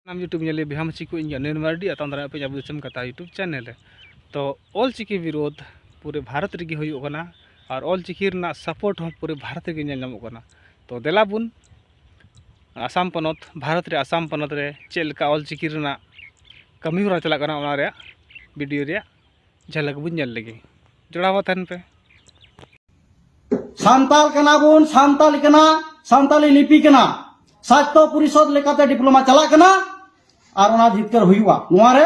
नाम यूट्यूब ने बिहामची को निर्माडी अतंदरा पे जब कथा यूट्यूब चैनल है तो ऑल चिकी विरोध पूरे भारत रेगी होना और ऑल चिकी सपोर्ट हो पूरे भारत रेगी नामोना तो देलाबुन आसाम पनत भारत रे आसाम पनत रे चेलका ऑल चिकी कमी होरा चला वीडियो रे झलक बुन जल लगे जोड़ावा थन पे सान्ताल कना बुन सान्ताली कना सान्ताली लिपि कना साहित्य परिषद लेकाते डिप्लोमा चला कना और ओना जितकर हुआ नुआरे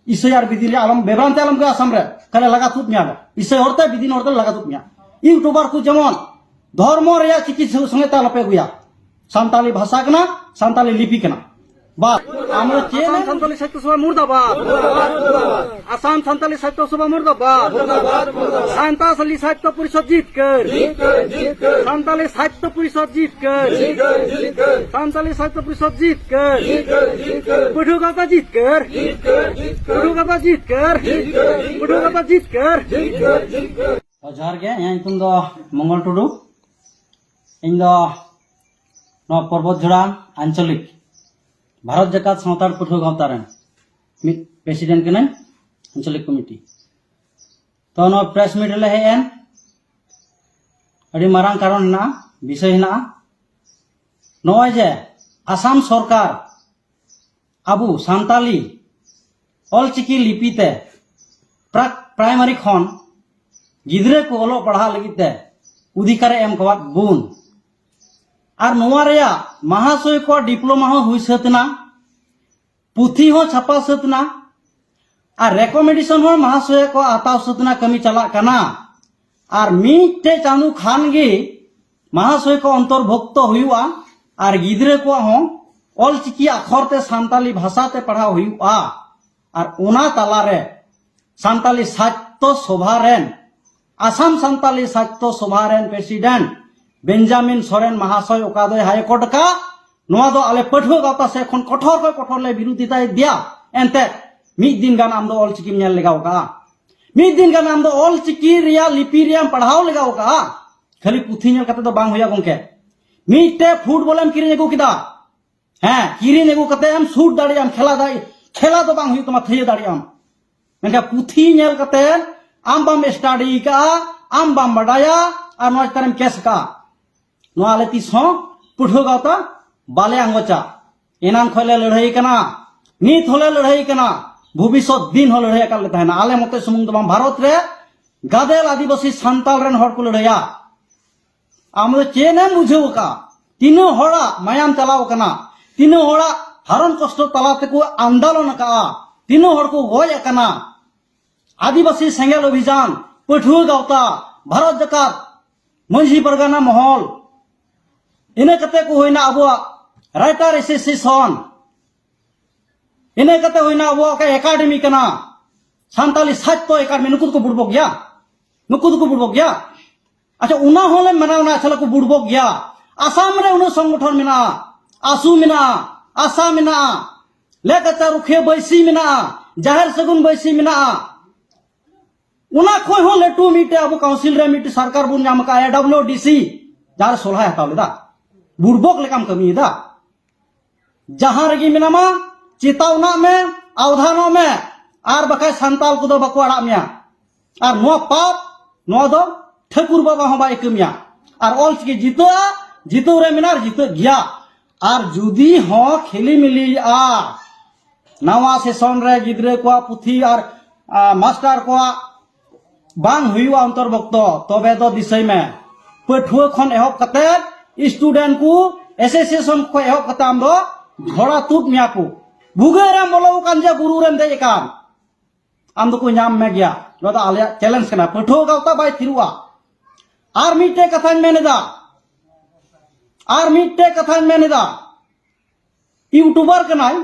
इसे यार विधि रे आलम बेब्रांते आलम के आसाम रे कले लगा तुप मिया इसे होरते विधि होरते लगा तुप मिया यूट्यूबर को जेमन धर्म रे चिकी संगे तालपे गुया सान्ताली भाषा कना सान्ताली लिपि कना बात আমরা চেনে সান্তালি সাহিত্য সভা মুর্দাবাদ আসাম সান্তালি সাহিত্য সভা মুর্দাবাদ সান্তালি সাহিত্য পরিষদ জিত কর সান্তালি সাহিত্য পরিষদ জিত কর সান্তালি সাহিত্য পরিষদ জিত কর পঠুগাতা জিত কর পঠুগাতা জিত কর পঠুগাতা জিত কর ᱡᱚᱦᱟᱨ ᱜᱮ ᱤᱧ ᱧᱩᱛᱩᱢ ᱫᱚ ᱢᱚᱝᱜᱚᱞ ᱴᱩᱰᱩ ᱤᱧ ᱫᱚ ᱱᱚᱣᱟ ᱯᱚᱨᱵᱚᱛ ᱡᱷᱚᱲᱟ आंचलिक भारत जकात सावतार पठुआ गावता रेन मिट प्रेसिडेंट कना आंचलिक कमिटी तो नो प्रेस मीट ले हेन अड़ी मारांग कारण ना विषय ना नय जे आसाम सरकार आबू सान्ताली ऑलचिकी लिपिते प्राइमरी खन गिद्रे को ओलो पढ़ा लगिते अधिकार एम कवात बुन और नोआ रेया महाशय को डिप्लोमा हो हुई सतना पुथी हो छापा सतना और रेकमेंडेशन हो महाशय को आताव सतना कमी चला कना और मीटे चांदू खान गे महाशय को अंतर्भुक्त हुआ और गिद्रे को हो ऑलचिकी अक्षर ते सान्ताली भाषा ते पढ़ा हुआ और ओना तला रे सान्ताली साहित्य सभा रेन आसाम सान्ताली साहित्य सभा रेन प्रेसिडेंट बेंजामिन सोरेन महाशय ओकादय हाईकोर्ट का नोआ दो आले पठुआ गावता से खन कठोर को कठोर ले विरोधिता दिया एंते मिद दिन गान आम दो ऑलचिकी नेल लगाव का मिद दिन गान आम दो ऑलचिकी रिया लिपि रिया पढ़ाव लगाव का खाली पुथी नेल कते दो बांग होया गंके मिटे फुटबॉल एम किरिन एगु किदा हैं किरिन एगु कते एम शूट दाड़ी एम खेला दो बांग हुई तमा थई दाड़ी एम मेनका पुथी नेल कते आम बाम स्टडी का आम बाम बडाया और नोज करम केस का नोआले तीसो पुठो गावता बाले आंगोचा एनान खोले लड़ाई कना नीत होले लड़ाई कना भविष्य दिन हो लड़ाई का लेता है ना आले मते सुमुंग दम भारत रे गादेल आदिवासी सान्ताल रेन हर को लड़ाया आमदो चेने बुझेव का तीनो होड़ा मायाम चलाव कना तीनो होड़ा हरन कष्ट तलाते को आंदोलन का तीनो हर को गोय कना आदिवासी सेंगेल अभियान पुठो गावता भारत जकात मंझी परगना महल इने कते को होइना अबो राइटर एसोसिएशन इने कते होइना अबो का एकेडमी कना सान्ताली साहित्य एकेडमी नुकुद को बुड़बो गया अच्छा उना होले मनावना छला को बुड़बो गया आसाम रे उनो संगठन मेना आसु मेना आसा मेना लेकता रुखे बैसी मेना जाहिर सगुन बैसी मेना उना खोय हो लेटू मीटे अब काउंसिल रे मीटे सरकार बुन नाम का एडब्ल्यूडीसी जार सोलहा हताव लेदा बुड़बोक लेकाम कमी दा जहां रगी मिनामा चेतावना में अवधानो में आर बकाय सान्ताल को दो बको अड़ा मिया और नो पाप नो दो ठाकुर बाबा हो बाय कमिया और ऑलचिकी जितो रे मिनार जितो गया और जुदी हो खेली मिली आ नवा सेशन रे गिद्रे को पुथी और मास्टर को बांग हुआ अंतर्भुक्त तबे दो दिसय में पठुआ खन एहब कते स्टूडेंट को एसोसिएशन को एहब कते आम दो झोड़ा तुप मिया को भुगे रे बोलो कान जे गुरु रे दे कान आम दो को नाम में गया नो दा आले चैलेंज कना पठुआ गावता बाय थिरुआ आर मीटे कथान मेनेदा यूट्यूबर कनाय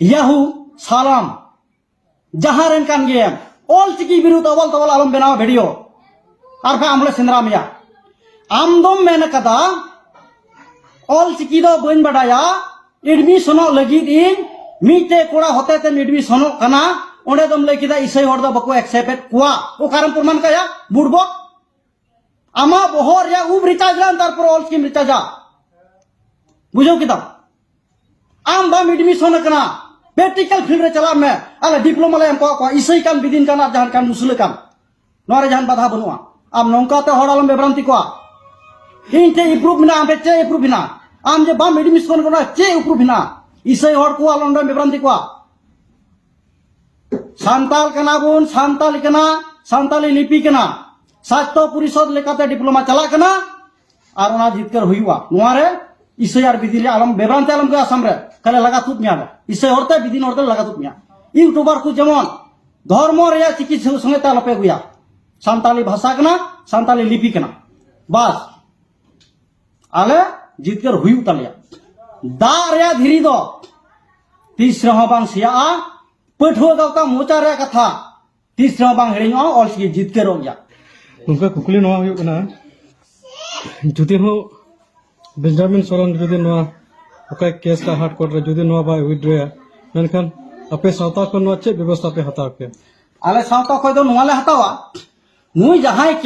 याहू सालाम जहां रेन कान गे ऑलचिकी विरुद्ध अवल तवल आलम बनाव वीडियो और फे आमले सिंद्रा मिया आम दम मेन कदा ऑलचिकी दो बन बडाया एडमिशन लगिद इन मीटे कोड़ा होते ते एडमिशन कना ओंडे दम लई किदा इसै हर दो बको एक्सेप्ट कुआ ओ कारण प्रमाण काया बुड़बो आमा बहर या उब रिचार्ज लान तारपर ऑलचिकी रिचार्ज बुझो किदा आम बाम एडमिशन करना प्रैक्टिकल फील्ड रे चला में अले डिप्लोमा ले को इसई कान बिदिन कान जहां कान मुसले कान नोरे जहां बाधा बनुआ आम नौका ते हड़ालम बेब्रांति को इनते इम्प्रूव बिना आम चे इम्प्रूव बिना आम जे बाम एडमिशन करना चे इम्प्रूव बिना इसई हड़ को आलम बेब्रांति को सांताल कना बुन सांताली कना सांताली लिपि कना सातो परिषद लेकाते डिप्लोमा चला कना और ओना जितकर हुआ नोरे इसई आर बिदिले आलम बेब्रांति आलम के आसाम रे कले लगा तुत मिया इसई हरते बिदिन हरते लगा तुत मिया यूट्यूबर को जेमन धर्म रे चिकी संगे तालपे गुया सांताली भाषा कना सांताली लिपि कना बस आले जितकर हुई तालिया दा रे धीरी दो तीस रहा बांग सिया पठुआ गावता मोचा रे कथा तीस रहा बांग हेड़िङा ऑलसी जितकर होया उनका कुकली नवा हुई कना जुदी हो बेंजामिन सोरेन जुदी नवा ओका केस का हार्ड कोर्ट रे जुदी नवा बाय विड्रे मेनखान अपे सावता को नवा चे व्यवस्था पे हता पे आले सावता खय दो नवा ले हतावा नुई जहां केस